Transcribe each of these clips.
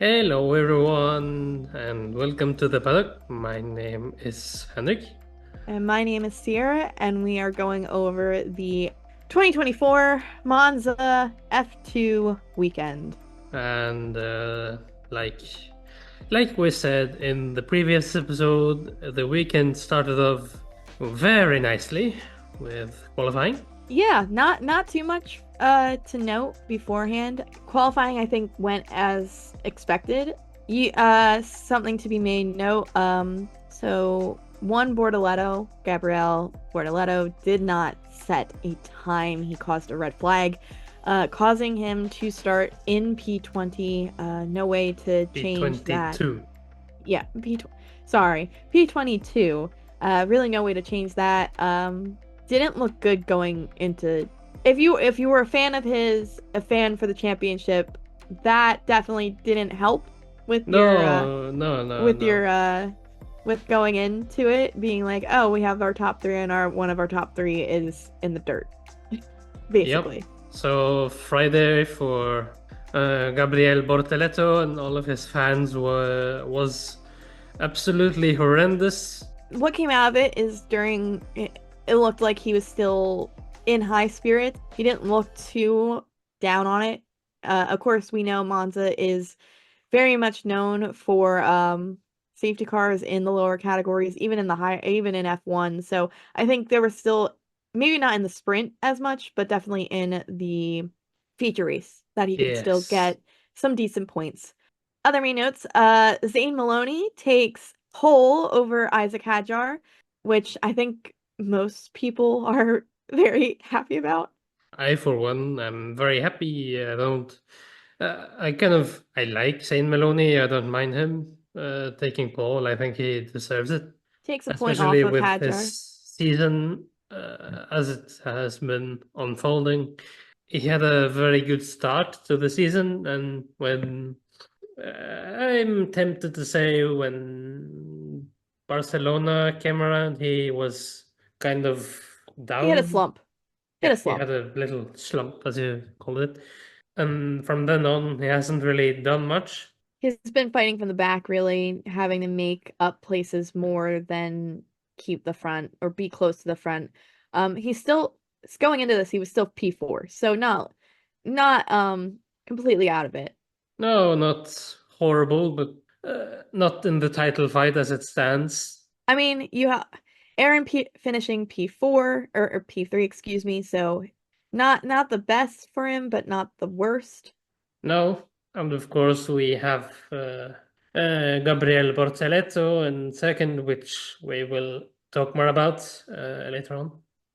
Hello, everyone, and welcome to the paddock. My name is Henrik, And my name is Sierra, and we are going over the 2024 Monza F2 weekend. and like like we said in the previous episode, the weekend started off very nicely with qualifying. Yeah, not too much to note beforehand. Qualifying, I think, went as expected. Something to be made note. So one Bortoleto, Gabriel Bortoleto, did not set a time. He caused a red flag, causing him to start in P20. No way to change that. P22. Yeah, sorry, P22. Really no way to change that. Didn't look good going into if you were a fan of his, a fan for the championship, that definitely didn't help with your No, no, no, with no. your with going into it being like, oh, we have our top three and our one of our top three is in the dirt, Yep. basically. So Friday for Gabriel Bortoleto and all of his fans was absolutely horrendous. What came out of it is it looked like he was still in high spirits. He didn't look too down on it. Of course, we know Monza is very much known for safety cars in the lower categories, even in F1. So I think there was still maybe not in the sprint as much, but definitely in the feature race that he could still Yes. get some decent points. Other main notes, Zane Maloney takes pole over Isaac Hadjar, which I think most people are very happy about. I, for one, am very happy. I don't. I like Saint Maloney. I don't mind him taking pole. I think he deserves it, Takes a point off especially of with his Hadjar. season as it has been unfolding. He had a very good start to the season, and when I'm tempted to say when Barcelona came around, he was kind of He hit a down. slump. Hit Yeah, a he slump. had a little slump, as you called it. And from then on, he hasn't really done much. He's been fighting from the back, really having to make up places more than keep the front or be close to the front. He's still going into this, he was still P4, so not completely out of it. No, not horrible, but not in the title fight as it stands. I mean, you have Aaron finishing P4 or P3, excuse me, so not the best for him, but not the worst. No, and of course we have Gabriel Bortoleto in second, which we will talk more about later on.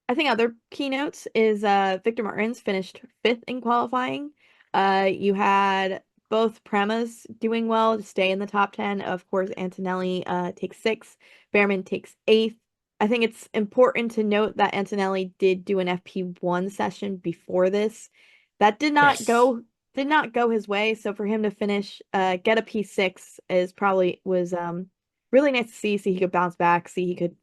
I think other keynotes is Victor Martins finished fifth in qualifying. You had both Premas doing well to stay in the top 10. Of course, Antonelli takes sixth, Behrman takes eighth. I think it's important to note that Antonelli did do an FP1 session before this. That Yes, did not go his way. So for him to finish get a P6 is probably was really nice to see he could bounce back, see he could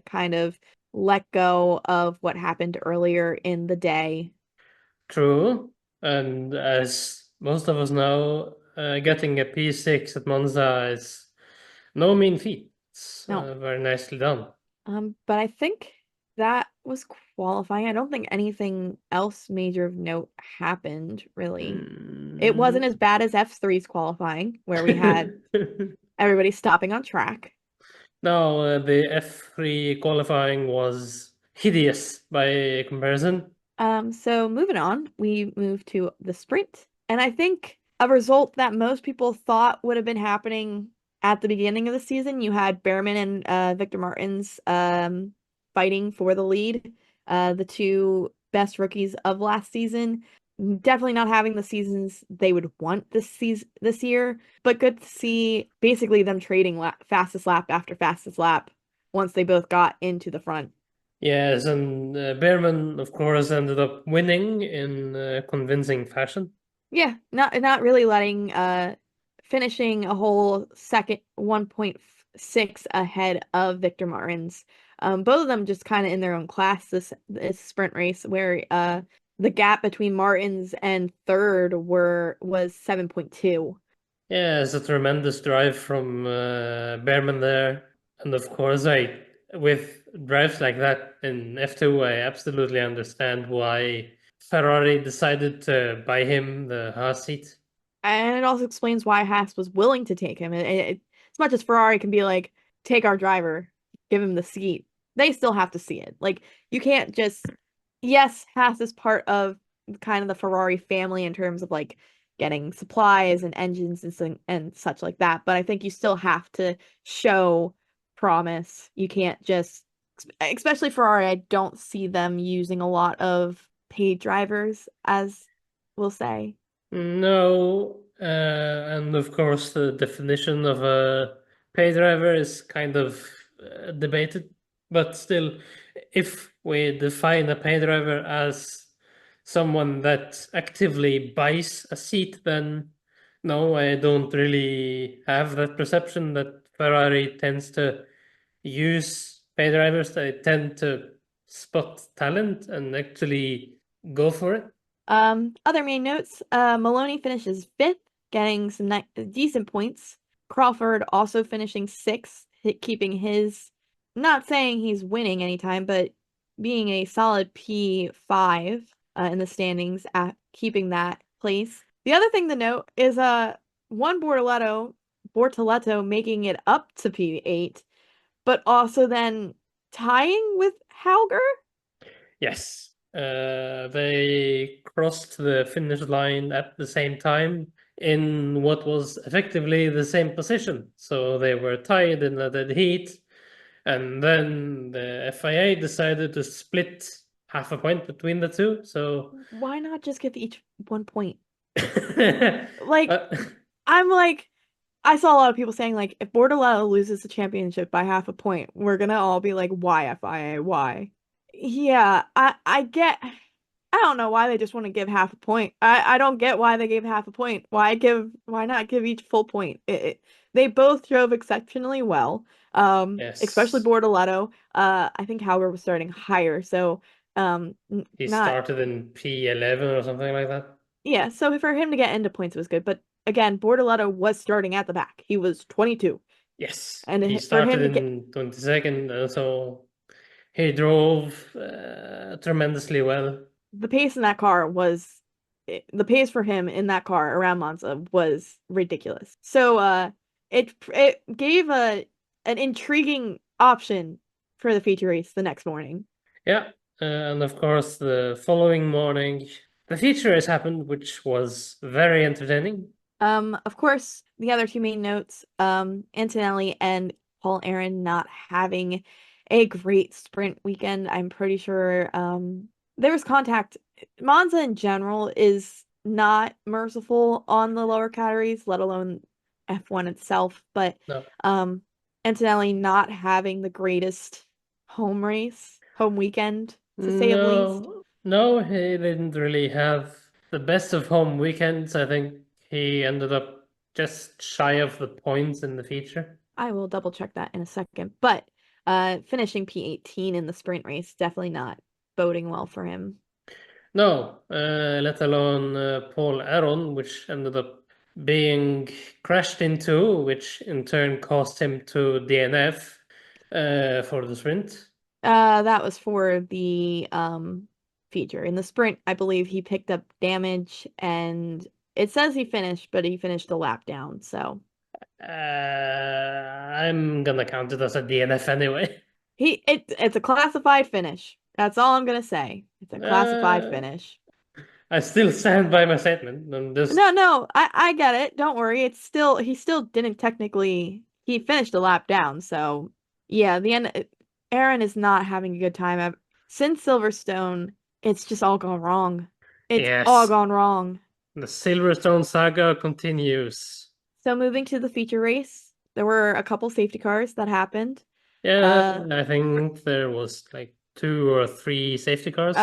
kind of let go of what happened earlier in the day. true. And as most of us know, getting a P6 at Monza is no mean feat. It's No, very nicely done. but I think that was qualifying. I don't think anything else major of note happened, really. It wasn't Mm. as bad as F3's qualifying, where we had everybody stopping on track. No, the F3 qualifying was hideous by comparison. So moving on, we move to the sprint. And I think a result that most people thought would have been happening at the beginning of the season, you had Behrman and Victor Martins fighting for the lead, the two best rookies of last season. Definitely not having the seasons they would want this year, but good to see basically them trading fastest lap after fastest lap once they both got into the front. Yes, and Behrman, of course, ended up winning in convincing fashion. Yeah, not really letting finishing a whole second 1.6 ahead of Victor Martins. Both of them just kind of in their own class this sprint race where the gap between Martins and third was 7.2. Yeah, it's a tremendous drive from Behrman there. And of course, with drives like that in F2, I absolutely understand why Ferrari decided to buy him the Haas seat. And it also explains why Haas was willing to take him. As much as Ferrari can be like, take our driver, give him the seat, they still have to see it. Like, you can't just, yes, Haas is part of kind of the Ferrari family in terms of like getting supplies and engines and such like that. But I think you still have to show promise. You can't just, especially Ferrari, I don't see them using a lot of paid drivers, as we'll say. No, and of course, the definition of a pay driver is kind of debated. But still, if we define a pay driver as someone that actively buys a seat, then no, I don't really have that perception that Ferrari tends to use pay drivers. They tend to spot talent and actually go for it. Other main notes, Maloney finishes fifth, getting some decent points. Crawford also finishing sixth, keeping his, not saying he's winning anytime, but being a solid P5 in the standings, at keeping that place. The other thing to note is one Bortoletto making it up to P8, but also then tying with Hauger. Yes. They crossed the finish line at the same time in what was effectively the same position. So they were tied in a dead heat. And then the FIA decided to split half a point between the two. So Why not just give each 1 point? Like, uh, I'm like, I saw a lot of people saying like, if Bordello loses the championship by half a point, we're gonna all be like, why FIA? Why? Yeah, I get. I don't know why they just want to give half a point. I don't get why they gave half a point. Why not give each full point? They both drove exceptionally well. Especially yes, Bortoletto. I think Hauger was starting higher, so he not started in P11 or something like that. yeah, so for him to get into points was good. But again, Bortoletto was starting at the back. He was 22. Yes, he And for started him to get in 22nd, so he drove tremendously well. the pace in that car was the pace for him in that car around Monza was ridiculous. So it gave an intriguing option for the feature race the next morning. Yeah, and of course, the following morning, the feature race happened, which was very entertaining. Of course, the other two main notes, Antonelli and Paul Aaron not having a great sprint weekend. I'm pretty sure there was contact. Monza in general is not merciful on the lower categories, let alone F1 itself, but No, um Antonelli not having the greatest home weekend, to say of least. no, he didn't really have the best of home weekends. I think he ended up just shy of the points in the feature. I will double check that in a second. But finishing P18 in the sprint race, definitely not boding well for him. No, let alone Paul Aron, which ended up being crashed into, which in turn caused him to DNF for the sprint. That was for the feature. In the sprint, I believe he picked up damage and it says he finished, but he finished a lap down, so I'm gonna count it as a DNF anyway. it's a classified finish. That's all I'm gonna say. It's a classified Uh, finish. I still stand by my statement. I'm just No, I get it. Don't worry. It's still he still didn't technically he finished a lap down, so yeah, the end Aaron is not having a good time. Since Silverstone, it's just all gone wrong. It's all yes. gone wrong. The Silverstone saga continues. So moving to the feature race, there were a couple safety cars that happened. Yeah, Uh I think there was like two or three safety cars.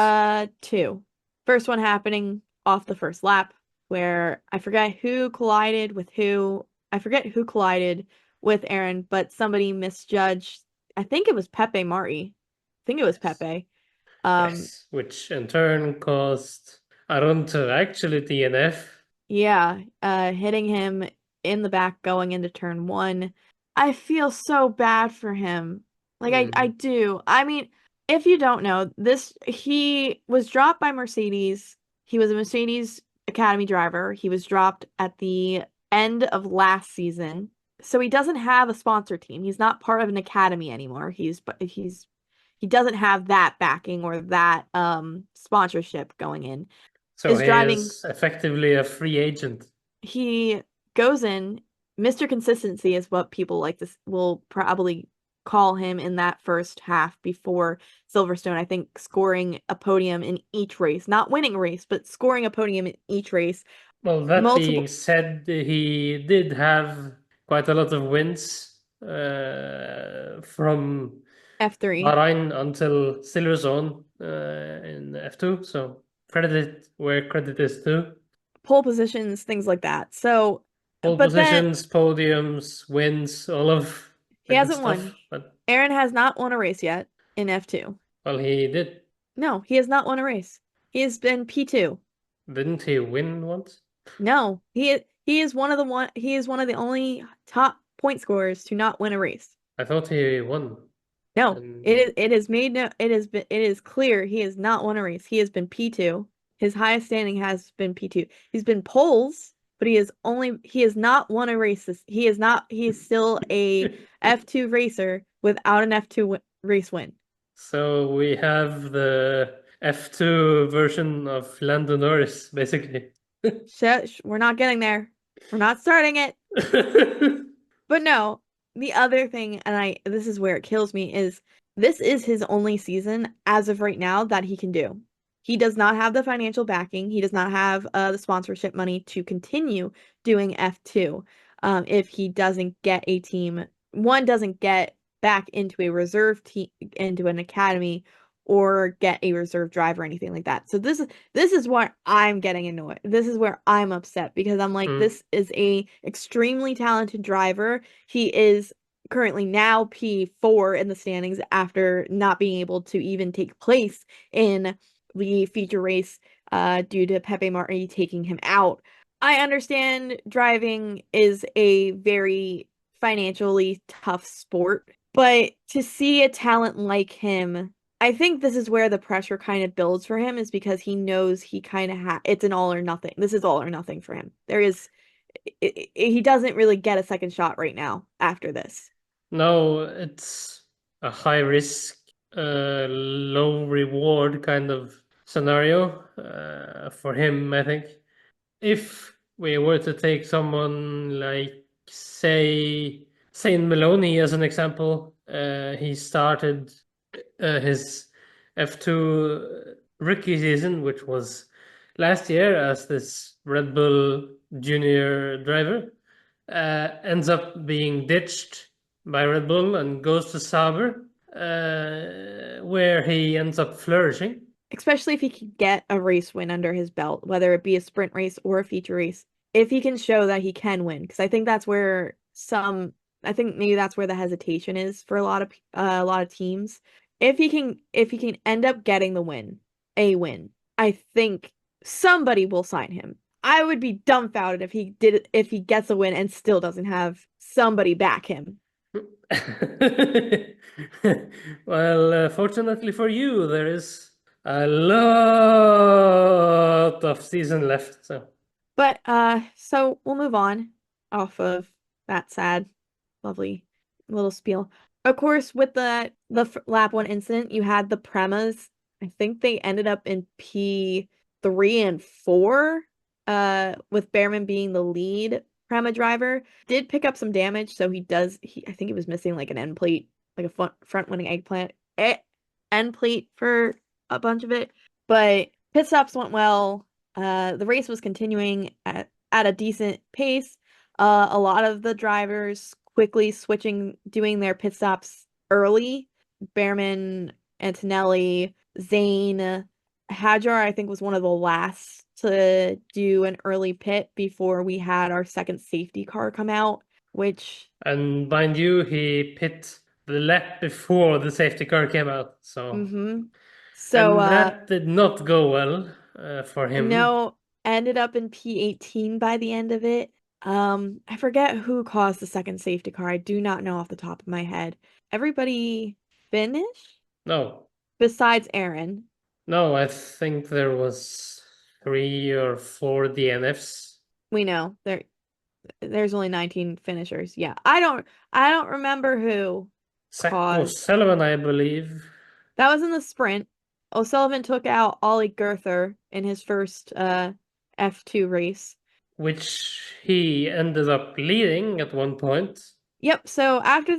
two. First one happening off the first lap, where I forget who collided with who. I forget who collided with Aaron, but somebody misjudged. I think it was Pepe Marti. I think it was Yes. Pepe. Um, Yes, which in turn caused Aaron to actually DNF. yeah, hitting him. in the back going into turn one. I feel so bad for him. Like I Mhm. do. I mean, if you don't know, this he was dropped by Mercedes. He was a Mercedes Academy driver. He was dropped at the end of last season. So he doesn't have a sponsor team. He's not part of an academy anymore. He doesn't have that backing or that sponsorship going in. So Is he driving is effectively a free agent. he goes in. Mr. Consistency is what people like this will probably call him in that first half before Silverstone. I think scoring a podium in each race, not winning a race, but scoring a podium in each race. Well, that being Multiple said, he did have quite a lot of wins from F3 Bahrain until Silverstone in F2. So credit where credit is due. pole positions, things like that. So, Pole but then positions, podiums, wins, all of he the good hasn't won. stuff. But Aaron has not won a race yet in F2. well, he did. No, he has not won a race. He has been P2. Didn't he win once? No, he is one of the only top point scorers to not win a race. I thought he won. No, And it is made no it is clear he has not won a race. He has been P2. His highest standing has been P2. He's been poles, but he has not won a race. He is still a F2 racer without an F2 race win. so we have the F2 version of Lando Norris, basically. We're not getting there. We're not starting it. But no, the other thing, and this is where it kills me, is this is his only season as of right now that he can do. He does not have the financial backing. He does not have the sponsorship money to continue doing F2. If he doesn't get a team, one doesn't get back into a reserve team, into an academy, or get a reserve driver or anything like that. So this is what I'm getting annoyed. This is where I'm upset because I'm like, Mm. this is a extremely talented driver. He is currently now P4 in the standings after not being able to even take place in the feature race due to Pepe Marti taking him out. I understand driving is a very financially tough sport, but to see a talent like him, I think this is where the pressure kind of builds for him is because he knows he kind of it's an all or nothing. This is all or nothing for him. He doesn't really get a second shot right now after this. No, it's a high risk, low reward kind of scenario for him, I think. If we were to take someone like, say, Saint Maloney as an example, he started his F2 rookie season, which was last year as this Red Bull junior driver, ends up being ditched by Red Bull and goes to Sauber, where he ends up flourishing. Especially if he can get a race win under his belt, whether it be a sprint race or a feature race. If he can show that he can win, because I think I think maybe that's where the hesitation is for a lot of teams. If he can end up getting the win, a win, I think somebody will sign him. I would be dumbfounded if he gets a win and still doesn't have somebody back him. Well, fortunately for you, there is a lot of season left. So, But so we'll move on off of that sad, lovely little spiel. Of course, with the lap one incident, you had the Premas. I think they ended up in P3 and 4, with Behrman being the lead Prema driver. Did pick up some damage, so I think he was missing like an end plate, like a front winning end plate for a bunch of it. But pit stops went well. The race was continuing at a decent pace. A lot of the drivers quickly doing their pit stops early. Behrman, Antonelli, Zane, Hadjar, I think, was one of the last to do an early pit before we had our second safety car come out, which, and mind you, he pit the lap before the safety car came out. So, mm-hmm. So, and that did not go well for him. no, ended up in P18 by the end of it. I forget who caused the second safety car. I do not know off the top of my head. Everybody finish No, besides Aaron. no, I think there was 3 or 4 DNFs. We know there's only 19 finishers. Yeah. I don't remember who Zach caused. O'Sullivan, I believe, That was in the sprint. O'Sullivan took out Ollie Gurther in his first F2 race. which he ended up leading at one point. Yep, so after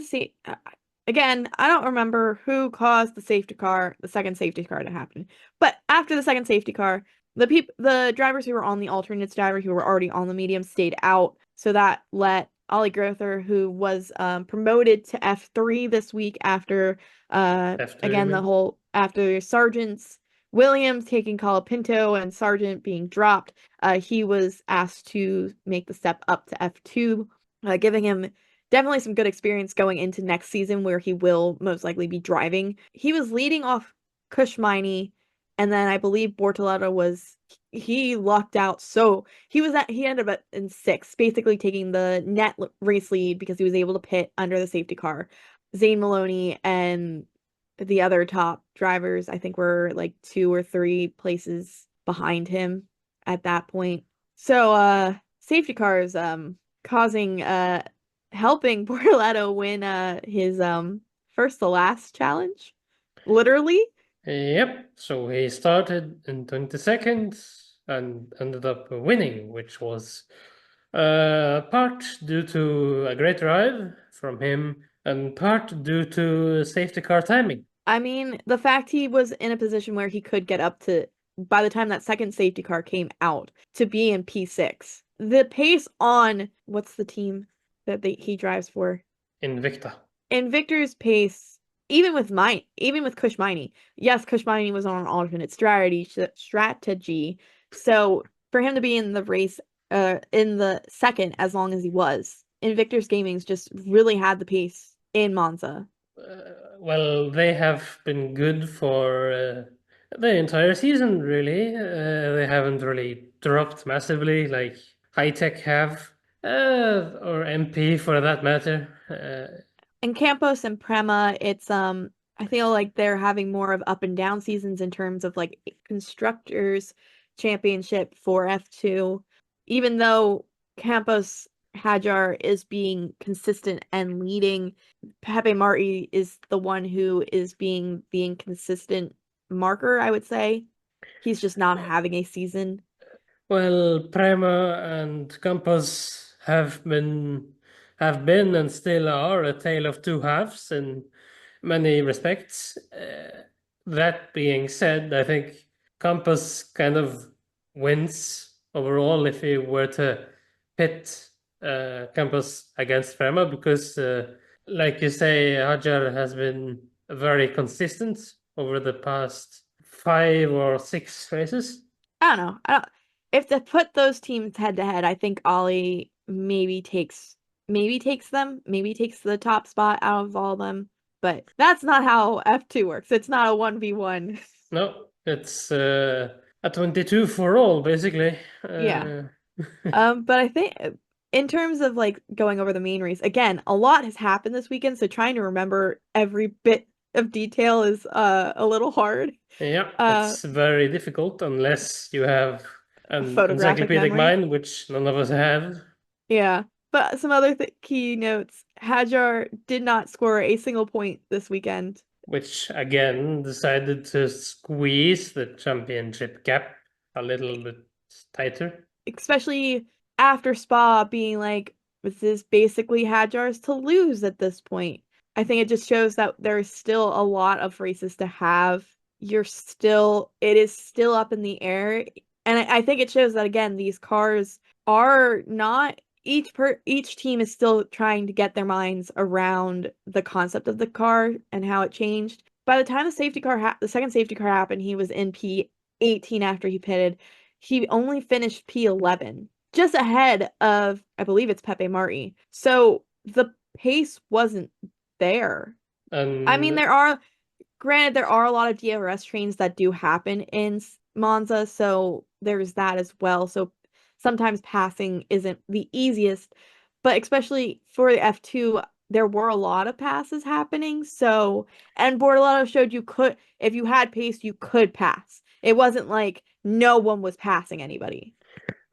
again, I don't remember who caused the second safety car to happen. But after the second safety car, the drivers who were on the alternates driver who were already on the medium stayed out. So that let Ollie Grother, who was promoted to F3 this week after After you again the mean? whole after Sargent's Williams taking Colapinto and Sargent being dropped, he was asked to make the step up to F2, giving him definitely some good experience going into next season where he will most likely be driving. He was leading off Kushmini, and then I believe Bortoleto was he lucked out. So he ended up in sixth, basically taking the net race lead because he was able to pit under the safety car. Zane Maloney and the other top drivers, I think, were like 2 or 3 places behind him at that point. So safety cars causing helping Bortoleto win his first to last challenge. Literally. Yep. So he started in 22nd and ended up winning, which was part due to a great drive from him and part due to safety car timing. I mean, the fact he was in a position where he could get up to, by the time that second safety car came out, to be in P6. The pace on, what's the team that he drives for? Invicta. In Victor's pace, even with Kushmini, yes, Kushmini was on an alternate strategy. So for him to be in the race, in the second as long as he was, Invictus Gaming's just really had the pace in Monza. Well, they have been good for the entire season, really. They haven't really dropped massively like High Tech have, or MP for that matter. And Campos and Prema, it's I feel like they're having more of up and down seasons in terms of like constructors championship for F2. Even though Campos Hajar is being consistent and leading, Pepe Marti is the one who is being the inconsistent marker, I would say. He's just not having a season. Well, Prema and Campos have been and still are a tale of two halves in many respects. That being said, I think Campos kind of wins overall if he were to pit Campos against Prema because, like you say, Hajar has been very consistent over the past 5 or 6 races. I don't know. I don't if to put those teams head to head, I think Ollie maybe takes them, maybe takes the top spot out of all of them. But that's not how F2 works. It's not a 1v1. No, it's a 22 for all, basically. Yeah. Uh, But I think in terms of like going over the main race, again, a lot has happened this weekend, so trying to remember every bit of detail is a little hard. yeah, Uh, it's very difficult unless you have an photographic encyclopedic memory. mind, which none of us have, Yeah. But some other key notes. Hajar did not score a single point this weekend, which again decided to squeeze the championship gap a little bit tighter. especially after Spa being like, this is basically Hajar's to lose at this point. I think it just shows that there's still a lot of races to have. It is still up in the air. And I think it shows that again, these cars are not each team is still trying to get their minds around the concept of the car and how it changed. By the time the second safety car happened, he was in P18 after he pitted. He only finished P11, just ahead of, I believe it's Pepe Marti. So the pace wasn't there. I mean, And granted, there are a lot of DRS trains that do happen in Monza, so there's that as well. So sometimes passing isn't the easiest, but especially for the F2, there were a lot of passes happening. So, and Bortolotto showed you could, if you had pace, you could pass. It wasn't like no one was passing anybody.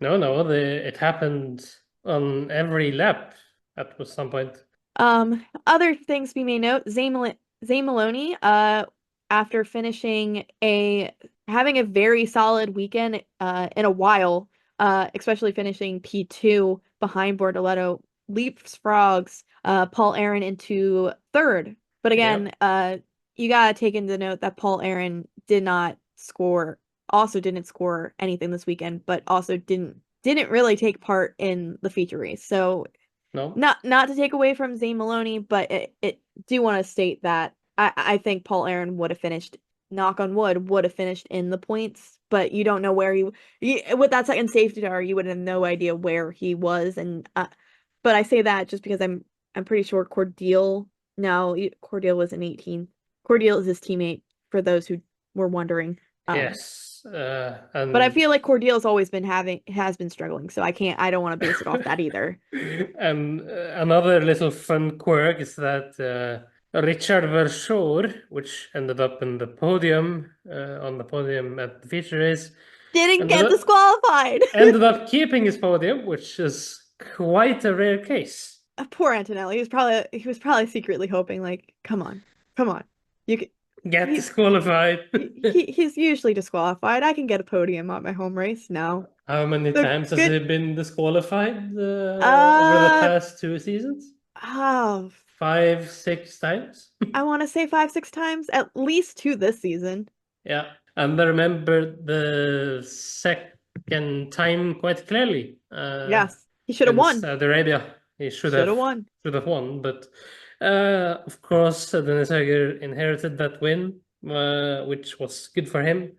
No, no, it happened on every lap at some point. Other things we may note, Zane Maloney, after finishing having a very solid weekend, in a while, especially finishing P2 behind Bortoletto, leapfrogs, Paul Aaron into third. But again, Yep. you gotta take into note that Paul Aaron didn't score anything this weekend, but also didn't really take part in the feature race. So No. not to take away from Zane Maloney, but it do want to state that I think Paul Aaron would have finished, knock on wood, would have finished in the points, but you don't know where with that second safety car, you would have no idea where he was, and but I say that just because I'm pretty sure Cordial was an 18. Cordial is his teammate for those who were wondering. Yes. But I And feel like Cordial's always been has been struggling, so I don't want to base it off that either. and another little fun quirk is that Richard Verschoor, which ended up in the podium on the podium at the feature race, Didn't ended get up disqualified. ended up keeping his podium, which is quite a rare case. Poor Antonelli. He was probably secretly hoping, like, come on, come on. You could Get he's disqualified. he's usually disqualified. I can get a podium at my home race. No. How many The times has he good been disqualified over the uh past 2 seasons? oh 5, 6 times? I want to say 5, 6 times, at least two this season. Yeah. And I remember the second time quite clearly. Yes. He should have In won. Saudi Arabia. He Should have won. should have won, but of course Dennis Höger inherited that win, which was good for him.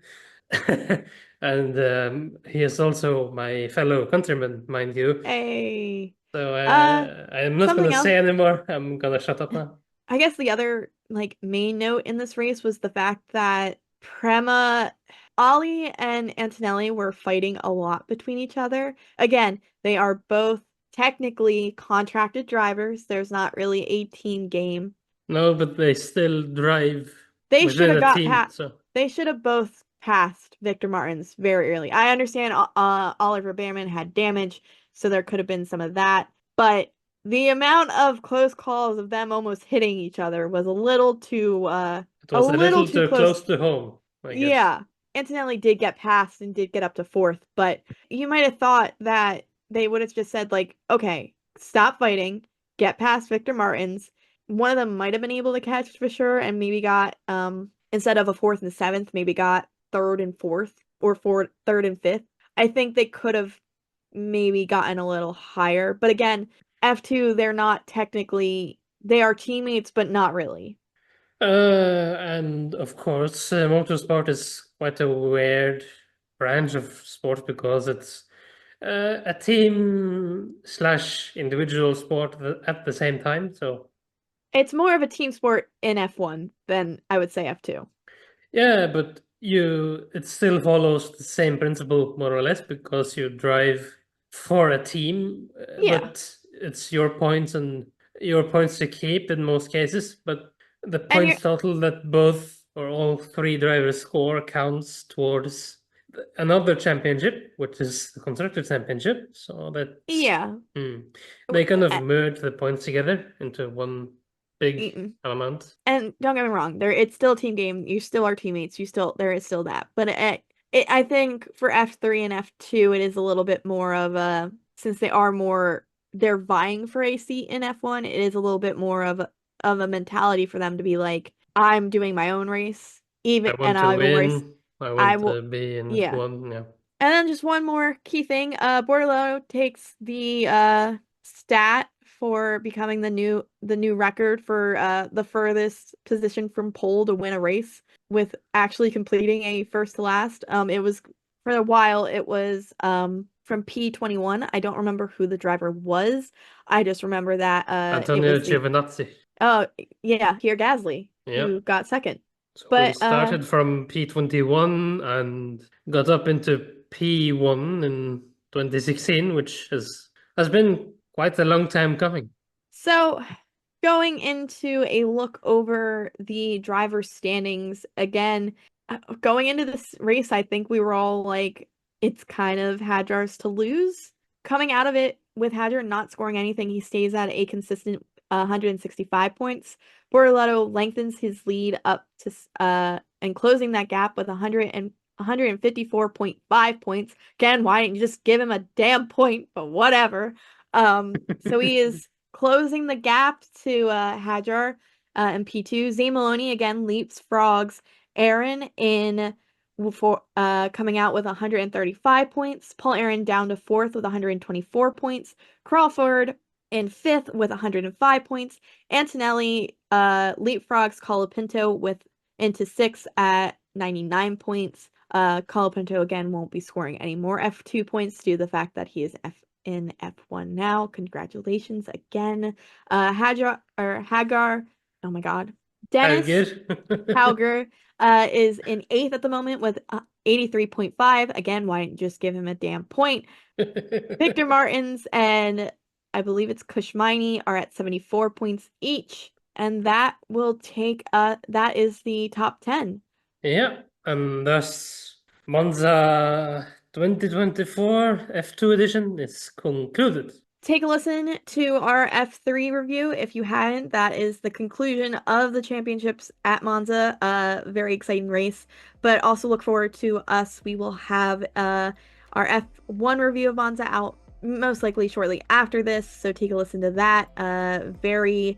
And he is also my fellow countryman, mind you. Hey. So Uh I'm not gonna Something else. say anymore. I'm gonna shut up now. I guess the other like main note in this race was the fact that Ollie and Antonelli were fighting a lot between each other. Again, they are both technically contracted drivers. There's not really a team game. No, but they still drive They should within have a got team, pat. so They should have both passed Victor Martins very early. I understand Oliver Behrman had damage, so there could have been some of that, but the amount of close calls of them almost hitting each other was it a was a little little too too close. close to home, I guess. Yeah, Antonelli did get past and did get up to fourth, but you might have thought that they would have just said, like, okay, stop fighting, get past Victor Martins. One of them might have been able to catch for sure and maybe got instead of a fourth and seventh, maybe got third and fourth or third and fifth. I think they could have maybe gotten a little higher. But again, F2, they're not technically, they are teammates, but not really. And of course, motorsport is quite a weird branch of sport because it's a team slash individual sport at the same time. So It's more of a team sport in F1 than I would say F2. yeah, but it still follows the same principle more or less because you drive for a team, Yeah. but it's your points and your points to keep in most cases. But the And you're points total that both or all three drivers score counts towards another championship, which is the Constructor Championship. So that's yeah. they kind of Uh, merge the points together into one big mm-mm. amount. And don't get me wrong, it's still a team game. You still are teammates. There is still that. But I think for F3 and F2 it is a little bit more of a, since they're vying for a seat in F1, it is a little bit more of a mentality for them to be like, I'm doing my own race, I even want and to I will race win. I I want to will be in yeah. one. Yeah. And then just one more key thing. Bordello takes the stat for becoming the new record for the furthest position from pole to win a race with actually completing a first to last. It was for a while it was from P21. I don't remember who the driver was. I just remember that it Antonio was the Giovinazzi. oh yeah, Pierre Gasly Yeah. who got second. So he But started from P21 and got up into P1 in 2016, which has been quite a long time coming. So, going into a look over the driver standings again, going into this race, I think we were all like, it's kind of Hadjar's to lose. Coming out of it with Hadjar not scoring anything, he stays at a consistent 165 points. Bortoleto lengthens his lead up to and closing that gap with 154.5 points. Again, why didn't you just give him a damn point? But whatever. So he is closing the gap to Hadjar in P2. Zay Maloney again leapfrogs Aaron in for coming out with 135 points. Paul Aaron down to fourth with 124 points. Crawford in fifth with 105 points. Antonelli leapfrogs Colapinto with into sixth at 99 points. Colapinto again won't be scoring any more F2 points due to the fact that he is in F1 now. Congratulations again. Hagar, oh my God. Dennis Hauger is in eighth at the moment with 83.5. Again, why didn't you just give him a damn point? Victor Martins and I believe it's Kushmini are at 74 points each. And that will take that is the top 10. Yeah, and thus Monza 2024 F2 edition is concluded. Take a listen to our F3 review if you hadn't. That is the conclusion of the championships at Monza. Very exciting race, but also look forward to us. We will have our F1 review of Monza out most likely shortly after this, so take a listen to that. Very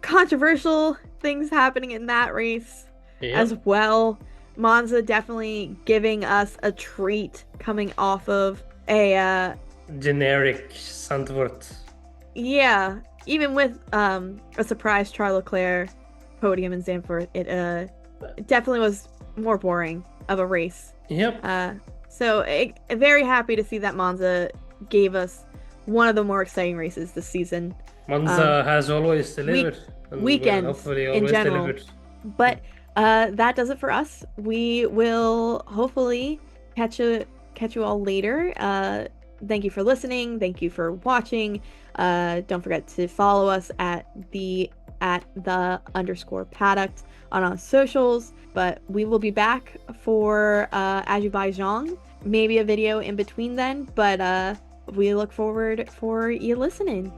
controversial things happening in that race as well. Monza definitely giving us a treat coming off of a generic Zandvoort. Yeah, even with a surprise Charles Leclerc podium in Zandvoort, it definitely was more boring of a race. Yep. So very happy to see that Monza gave us one of the more exciting races this season. Monza has always delivered. Weekends hopefully always in general. delivered. But that does it for us. We will hopefully catch you all later. Thank you for listening. Thank you for watching. Don't forget to follow us at the _paddock on our socials. But we will be back for Azerbaijan. Maybe a video in between then. But we look forward for you listening.